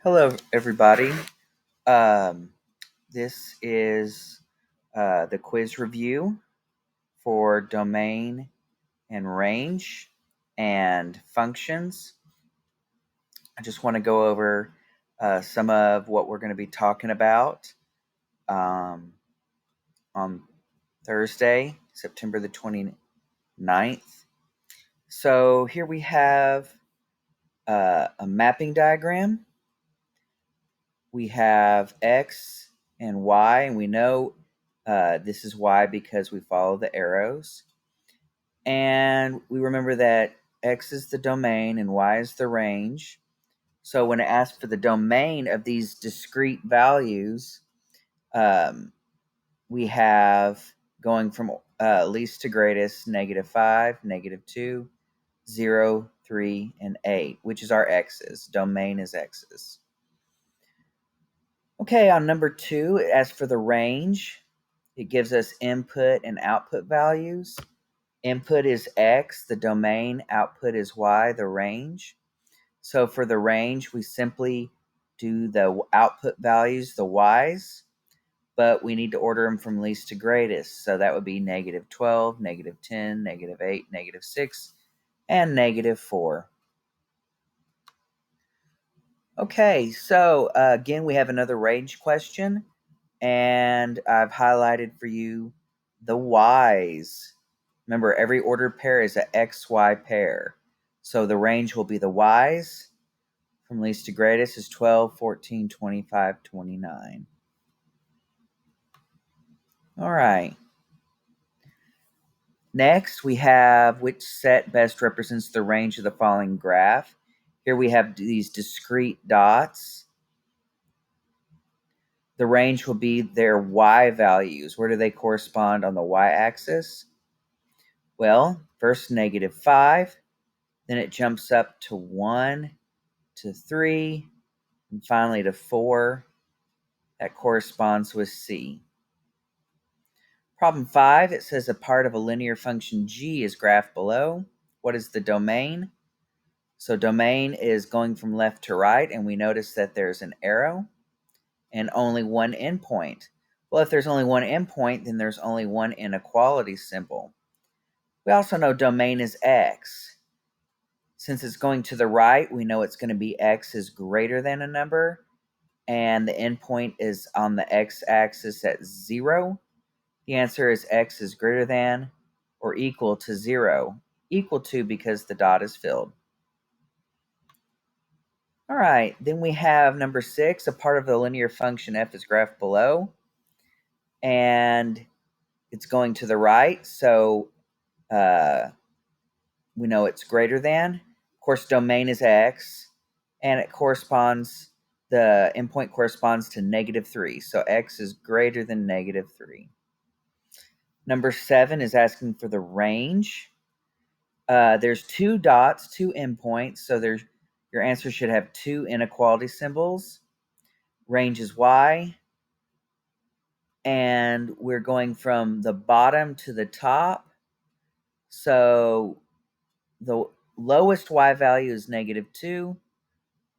Hello, everybody. Um, this is the quiz review for domain and range and functions. I just want to go over some of what we're going to be talking about um, on Thursday, September the 29th. So here we have a mapping diagram. We have X and Y, and we know this is Y because we follow the arrows. And we remember that X is the domain and Y is the range. So when it asks for the domain of these discrete values, we have going from least to greatest, -5, -2, 0, 3, and 8, which is our X's. Domain is X's. Okay, on number 2, as for the range, it gives us input and output values. Input is X, the domain. Output is Y, the range. So for the range, we simply do the output values, the Y's, but we need to order them from least to greatest. So that would be -12, -10, -8, -6, and -4. Okay, so again, we have another range question. And I've highlighted for you the Y's. Remember, every ordered pair is an XY pair. So the range will be the Y's from least to greatest is 12, 14, 25, 29. All right. Next, we have which set best represents the range of the following graph. Here we have these discrete dots. The range will be their Y values. Where do they correspond on the Y axis? Well, first -5, then it jumps up to 1, to 3, and finally to 4. That corresponds with C. Problem 5, it says a part of a linear function g is graphed below. What is the domain? So domain is going from left to right, and we notice that there's an arrow and only one endpoint. Well, if there's only one endpoint, then there's only one inequality symbol. We also know domain is x. Since it's going to the right, we know it's going to be x is greater than a number, and the endpoint is on the x-axis at 0. The answer is x is greater than or equal to 0. Equal to because the dot is filled. All right, then we have number 6. A part of the linear function f is graphed below, and it's going to the right, so we know it's greater than. Of course, domain is x, and it corresponds, the endpoint corresponds to -3, so x is greater than -3. Number 7 is asking for the range. There's 2 dots, 2 endpoints, so your answer should have 2 inequality symbols. Range is y, and we're going from the bottom to the top, so the lowest y value is -2,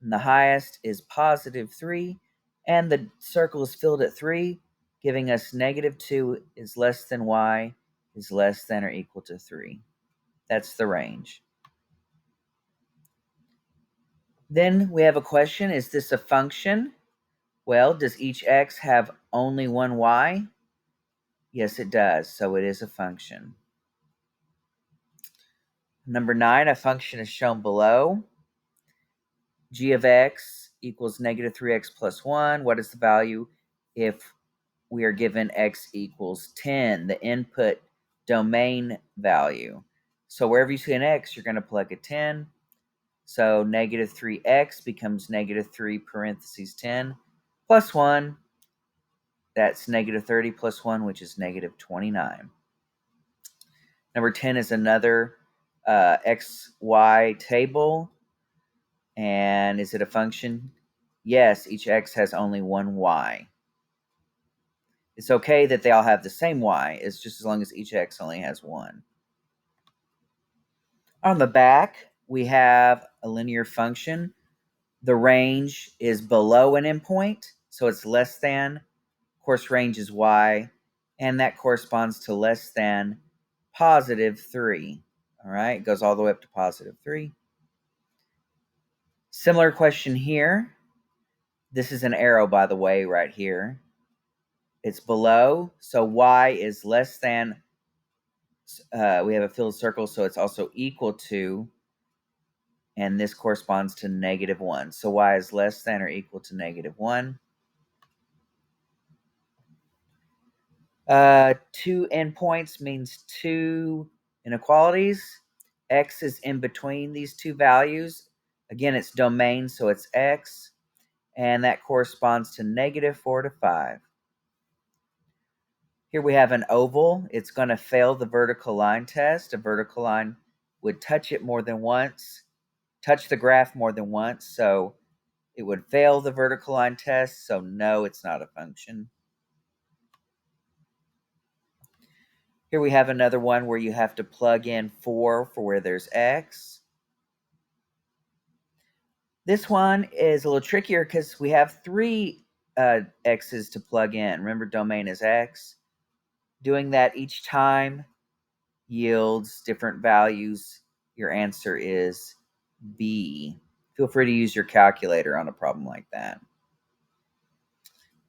and the highest is +3, and the circle is filled at 3, giving us -2 is less than y is less than or equal to 3. That's the range. Then we have a question, is this a function? Well, does each x have only one y? Yes, it does, so it is a function. Number 9, a function is shown below. G of x equals -3x plus 1. What is the value if we are given x equals 10, the input domain value? So wherever you see an x, you're going to plug a 10. So -3x becomes -3 parentheses 10 plus 1. That's -30 plus 1, which is -29. Number 10 is another xy table. And is it a function? Yes, each x has only one y. It's okay that they all have the same y. It's just as long as each x only has one. On the back, we have a linear function. the range is below an endpoint, so it's less than. Of course, range is y, and that corresponds to less than positive 3. All right, it goes all the way up to positive 3. Similar question here. This is an arrow, by the way, right here. It's below, so y is less than, we have a filled circle, so it's also equal to, and this corresponds to negative 1. So y is less than or equal to negative 1. 2 endpoints means 2 inequalities. X is in between these two values. Again, it's domain, so it's x, and that corresponds to negative 4 to 5. Here we have an oval. It's going to fail the vertical line test. A vertical line would touch it more than once, touch the graph more than once, so it would fail the vertical line test, so no, it's not a function. Here we have another one where you have to plug in 4 for where there's x. This one is a little trickier because we have 3 x's to plug in. Remember, domain is x. Doing that each time yields different values. Your answer is B. Feel free to use your calculator on a problem like that.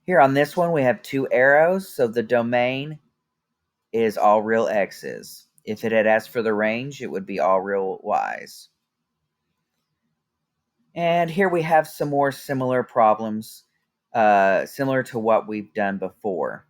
Here on this one, we have 2 arrows, so the domain is all real x's. If it had asked for the range, it would be all real y's. And here we have some more similar problems, similar to what we've done before.